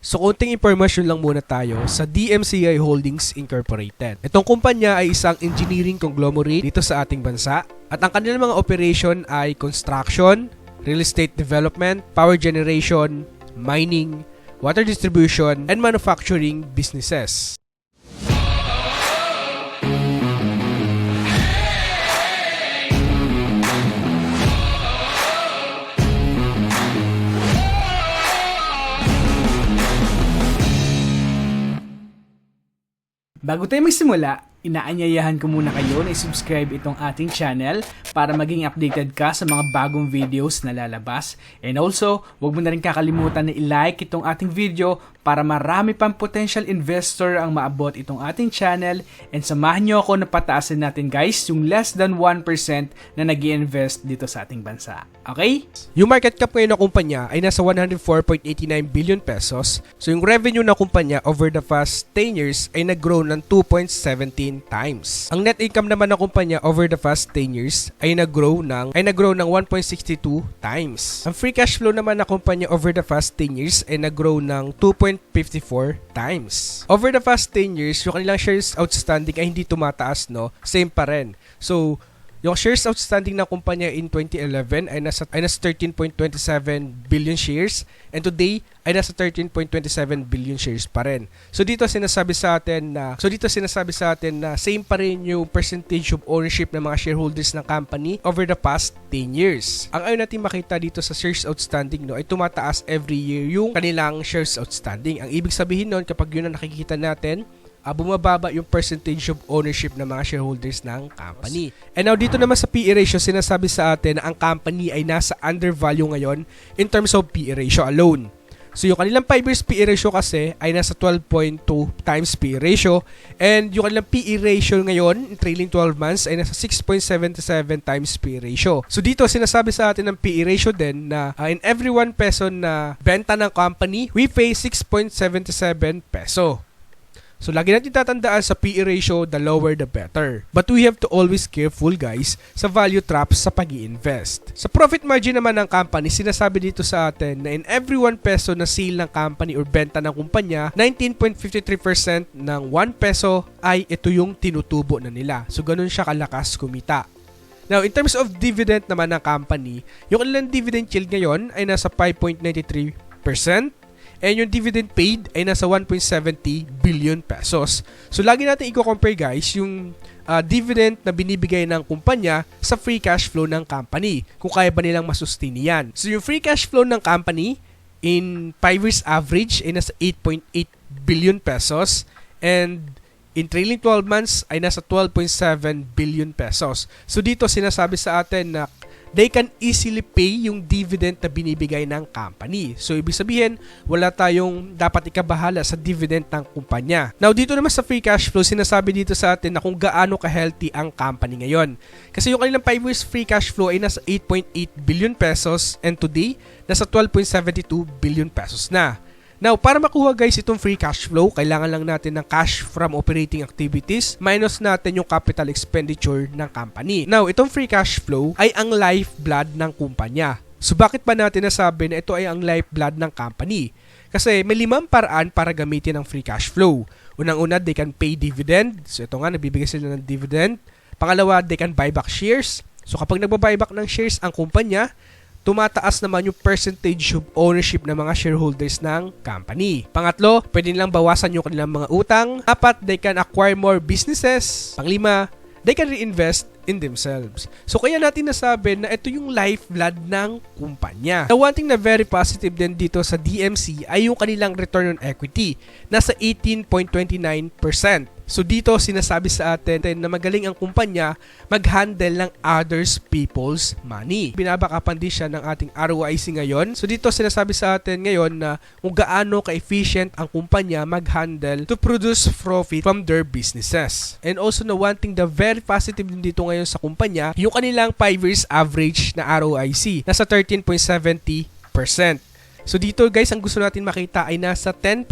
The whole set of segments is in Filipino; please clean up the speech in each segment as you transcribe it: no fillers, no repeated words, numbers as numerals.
So konting impormasyon lang muna tayo sa DMCI Holdings Incorporated. Itong kumpanya ay isang engineering conglomerate dito sa ating bansa at ang kanilang mga operation ay construction, real estate development, power generation, mining, water distribution, and manufacturing businesses. Bago tayo magsimula, inaanyayahan ko muna kayo na i-subscribe itong ating channel para maging updated ka sa mga bagong videos na lalabas. And also, huwag mo na rin kakalimutan na i-like itong ating video para marami pang potential investor ang maabot itong ating channel. And samahan nyo ako na pataasin natin guys yung less than 1% na nag-i-invest dito sa ating bansa. Okay? Yung market cap ngayon ng kumpanya ay nasa 104.89 billion pesos. So yung revenue ng kumpanya over the past 10 years ay nag-grow ng 2.17 times. Ang net income naman ng kumpanya over the past 10 years ay nag-grow ng 1.62 times. Ang free cash flow naman ng kumpanya over the past 10 years ay nag-grow ng 2.54 times. Over the past 10 years, yung kanilang shares outstanding ay hindi tumataas, no? Same pa rin. So yung shares outstanding ng kumpanya in 2011 ay nasa 13.27 billion shares and today ay nasa 13.27 billion shares pa rin. So dito sinasabi sa atin na same pa rin yung percentage of ownership ng mga shareholders ng company over the past 10 years. Ang ayaw natin makita dito sa shares outstanding, no, ay tumataas every year yung kanilang shares outstanding. Ang ibig sabihin nun, kapag yun ang nakikita natin, bumababa yung percentage of ownership ng mga shareholders ng company. And now dito naman sa PE ratio, sinasabi sa atin na ang company ay nasa undervalue ngayon in terms of PE ratio alone. So yung kanilang 5 years PE ratio kasi ay nasa 12.2 times PE ratio and yung kanilang PE ratio ngayon in trailing 12 months ay nasa 6.77 times PE ratio. So dito sinasabi sa atin ng PE ratio din na in every 1 peso na benta ng company, we pay 6.77 peso. So, lagi natin tatandaan sa PE ratio, the lower the better. But we have to always careful guys sa value traps sa pag-i-invest. Sa profit margin naman ng company, sinasabi dito sa atin na in every 1 peso na sale ng company or benta ng kumpanya, 19.53% ng 1 peso ay ito yung tinutubo na nila. So, ganun siya kalakas kumita. Now, in terms of dividend naman ng company, yung kanilang dividend yield ngayon ay nasa 5.93%. And yung dividend paid ay nasa 1.70 billion pesos. So, lagi natin i-compare guys yung dividend na binibigay ng kumpanya sa free cash flow ng company. Kung kaya ba nilang masustain yan. So, yung free cash flow ng company in 5 years average ay nasa 8.8 billion pesos. And in trailing 12 months ay nasa 12.7 billion pesos. So, dito sinasabi sa atin na they can easily pay yung dividend na binibigay ng company. So, ibig sabihin, wala tayong dapat ikabahala sa dividend ng kumpanya. Now, dito naman sa free cash flow, sinasabi dito sa atin na kung gaano ka-healthy ang company ngayon. Kasi yung kanilang 5 years free cash flow ay nasa 8.8 billion pesos and today, nasa 12.72 billion pesos na. Now, para makuha guys itong free cash flow, kailangan lang natin ng cash from operating activities minus natin yung capital expenditure ng company. Now, itong free cash flow ay ang lifeblood ng kumpanya. So, bakit ba natin nasabi na ito ay ang lifeblood ng company? Kasi may 5 paraan para gamitin ang free cash flow. Unang-una, they can pay dividend. So, ito nga, nagbibigay sila ng dividend. Pangalawa, they can buy back shares. So, kapag nagbabuy back ng shares ang kumpanya, tumataas naman yung percentage of ownership ng mga shareholders ng company. Pangatlo, pwede nilang bawasan yung kanilang mga utang. Apat, they can acquire more businesses. Panglima, they can reinvest in themselves. So kaya natin nasabi na ito yung lifeblood ng kumpanya. Now, one thing na very positive din dito sa DMC ay yung kanilang return on equity. Nasa 18.29%. So dito sinasabi sa atin na magaling ang kumpanya mag-handle ng others people's money. Binabakapan din siya ng ating ROIC ngayon. So dito sinasabi sa atin ngayon na kung gaano ka-efficient ang kumpanya mag-handle to produce profit from their businesses. And also na one thing na very positive din dito ngayon sa kumpanya, yung kanilang 5 years average na ROIC nasa 13.70%. So dito guys, ang gusto natin makita ay nasa 10%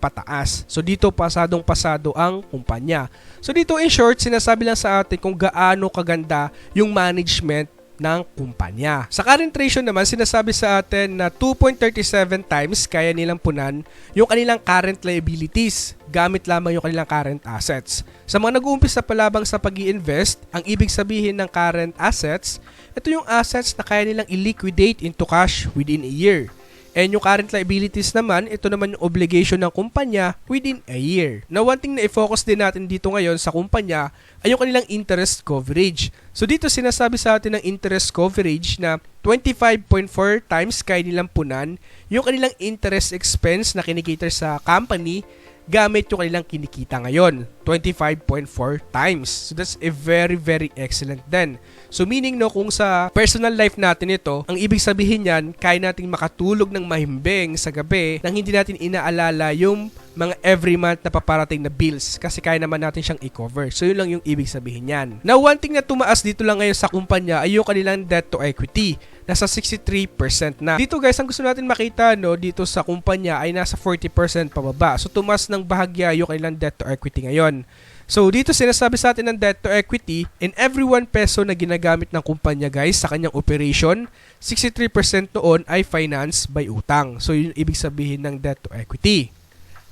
pataas. So dito pasadong-pasado ang kumpanya. So dito in short, sinasabi lang sa atin kung gaano kaganda yung management ng kumpanya. Sa current ratio naman, sinasabi sa atin na 2.37 times kaya nilang punan yung kanilang current liabilities gamit lamang yung kanilang current assets. Sa mga nag-uumpisa pa labang sa pag-i-invest, ang ibig sabihin ng current assets, ito yung assets na kaya nilang i-liquidate into cash within a year. And yung current liabilities naman, ito naman yung obligation ng kumpanya within a year. Now, one thing na i-focus din natin dito ngayon sa kumpanya ay yung kanilang interest coverage. So dito sinasabi sa atin ng interest coverage na 25.4 times kaya nilang punan yung kanilang interest expense na kinikater sa company gamit yung kanilang kinikita ngayon, 25.4 times. So that's a very excellent then. So meaning no, kung sa personal life natin ito, ang ibig sabihin yan, kaya nating makatulog ng mahimbing sa gabi nang hindi natin inaalala yung mga every month na paparating na bills kasi kaya naman natin siyang i-cover. So yun lang yung ibig sabihin yan. Now, one thing na tumaas dito lang ngayon sa kumpanya ay yung kanilang debt to equity. Nasa 63% na. Dito guys, ang gusto natin makita no, dito sa kumpanya ay nasa 40% pababa. So tumaas ng bahagya yung kanilang debt to equity ngayon. So dito sinasabi sa atin ng debt to equity, in every 1 peso na ginagamit ng kumpanya guys sa kanyang operation, 63% noon ay financed by utang. So yun ibig sabihin ng debt to equity.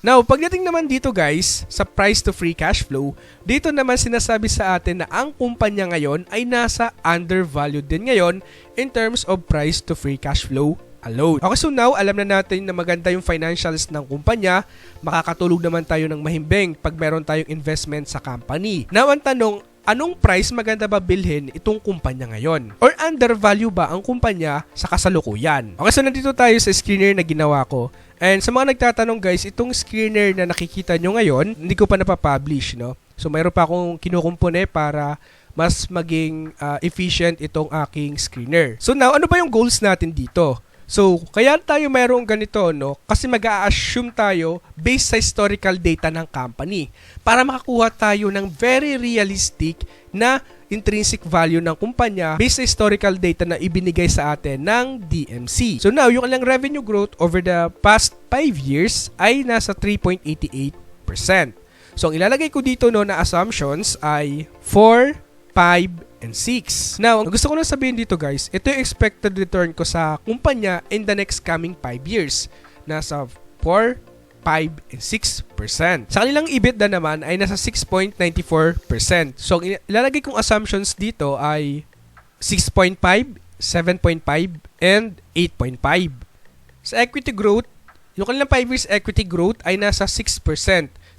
Now, pagdating naman dito guys, sa price to free cash flow, dito naman sinasabi sa atin na ang kumpanya ngayon ay nasa undervalued din ngayon in terms of price to free cash flow alone. Okay, so now, alam na natin na maganda yung financials ng kumpanya, makakatulog naman tayo ng mahimbing pag meron tayong investment sa company. Now, ang tanong, anong price maganda ba bilhin itong kumpanya ngayon? Or undervalue ba ang kumpanya sa kasalukuyan? Okay, so nandito tayo sa screener na ginawa ko. And sa mga nagtatanong guys, itong screener na nakikita nyo ngayon, hindi ko pa napapublish, no? So mayroon pa akong kinukumpone para mas maging efficient itong aking screener. So now, ano ba yung goals natin dito? So, kaya tayo mayroong ganito, no? Kasi mag-a-assume tayo based sa historical data ng company para makakuha tayo ng very realistic na intrinsic value ng kumpanya based sa historical data na ibinigay sa atin ng DMC. So now, yung kanilang revenue growth over the past 5 years ay nasa 3.88%. So, ang ilalagay ko dito no na assumptions ay 4, 5, and 6. Now, ang gusto ko lang sabihin dito guys, ito yung expected return ko sa kumpanya in the next coming 5 years. Nasa 4, 5, and 6%. Sa kanilang EBITDA naman ay nasa 6.94%. So, ang ilalagay kong assumptions dito ay 6.5, 7.5, and 8.5. Sa equity growth, yung kanilang 5 years equity growth ay nasa 6%.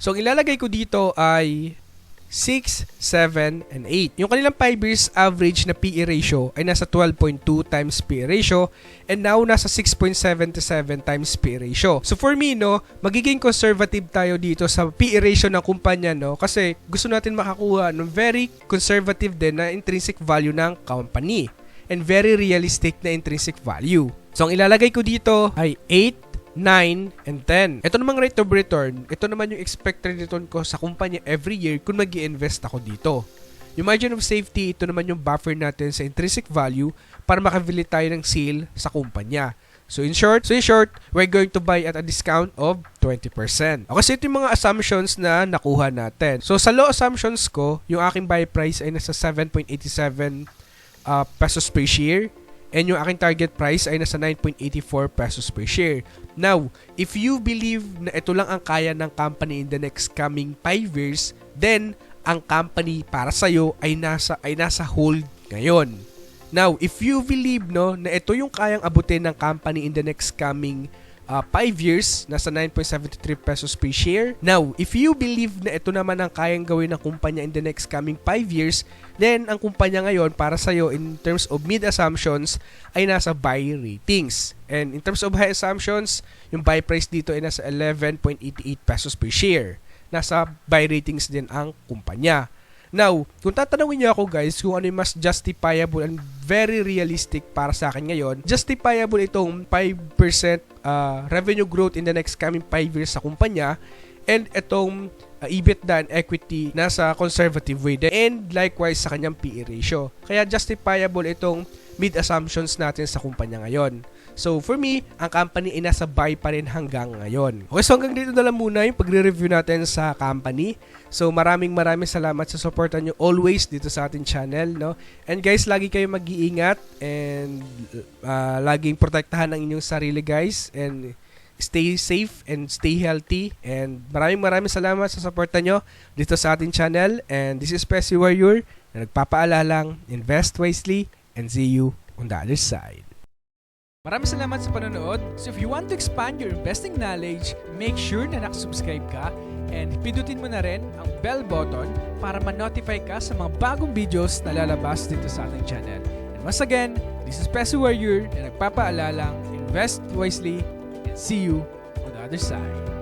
So, ang ilalagay ko dito ay 6, 7, and 8. Yung kanilang 5 years average na PE ratio ay nasa 12.2 times PE ratio and now nasa 6.77 times PE ratio. So for me, no, magiging conservative tayo dito sa PE ratio ng kumpanya, no, kasi gusto natin makakuha ng very conservative din na intrinsic value ng company and very realistic na intrinsic value. So ang ilalagay ko dito ay 8, 9, and 10. Ito namang rate of return, ito naman yung expected return ko sa kumpanya every year kung mag-i-invest ako dito. Yung margin of safety, ito naman yung buffer natin sa intrinsic value para makabili tayo ng sale sa kumpanya. So in short, we're going to buy at a discount of 20%. Okay, so ito yung mga assumptions na nakuha natin. So sa low assumptions ko, yung aking buy price ay nasa 7.87 pesos per share. And yung aking target price ay nasa 9.84 pesos per share. Now, if you believe na ito lang ang kaya ng company in the next coming 5 years, then ang company para sa'yo ay nasa hold ngayon. Now, if you believe no na ito yung kayang abutin ng company in the next coming 5 years, nasa 9.73 pesos per share. Now, if you believe na ito naman ang kayang gawin ng kumpanya in the next coming 5 years, then ang kumpanya ngayon para sa'yo in terms of mid assumptions ay nasa buy ratings. And in terms of high assumptions, yung buy price dito ay nasa 11.88 pesos per share. Nasa buy ratings din ang kumpanya. Now, kung tatanungin niyo ako guys kung ano yung mas justifiable and very realistic para sa akin ngayon, justifiable itong 5% revenue growth in the next coming 5 years sa kumpanya and itong EBITDA and equity nasa conservative way din and likewise sa kanyang PE ratio. Kaya justifiable itong mid assumptions natin sa kumpanya ngayon. So for me, ang company ay nasa buy pa rin hanggang ngayon. Okay, so hanggang dito na lang muna yung pagre-review natin sa company. So maraming salamat sa supportan nyo always dito sa ating channel, no? And guys, lagi kayo mag-iingat and laging protektahan ang inyong sarili, guys, and stay safe and stay healthy. And maraming salamat sa suporta nyo dito sa ating channel. And this is Pesci Warrior na nagpapaalalang invest wisely and see you on the other side. Maraming salamat sa panonood. So if you want to expand your investing knowledge, make sure na nakasubscribe ka and pindutin mo na rin ang bell button para ma-notify ka sa mga bagong videos na lalabas dito sa ating channel. And once again, this is Pesci Warrior na nagpapaalalang invest wisely and see you on the other side.